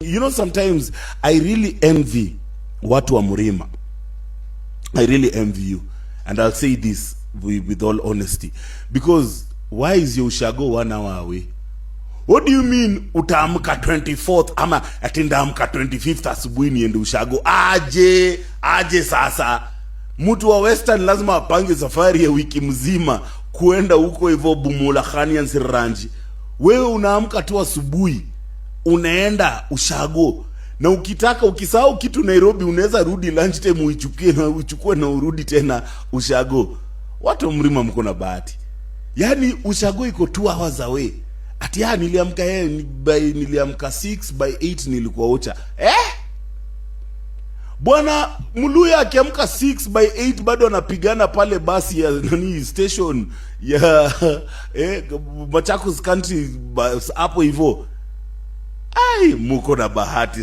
You know, sometimes I really envy watu wa Mrima. I really envy you. And I'll say this with all honesty. Because why is your ushago 1 hour away? What do you mean utaamka 24th ama atindaamka 25th asubuhi niende ushago? Aje sasa. Mtu wa Western lazima apange safari ya wiki mzima kuenda huko hivyo Bumula Khanian Siranji. Wewe unaamka tu asubuhi unaenda ushago, na ukisahau kitu Nairobi unaweza rudi lunch time uchukue na urudi tena ushago. Watu Mrima mko na bahati. Yaani ushago iko 2 hours away. Ati niliamka niliamka 6 by 8 nilikuwa Ocha. Bwana Muluya akiamka 6 by 8 bado anapigana pale basi ya station ya Machakos country hapo hivyo. Muko na bahati.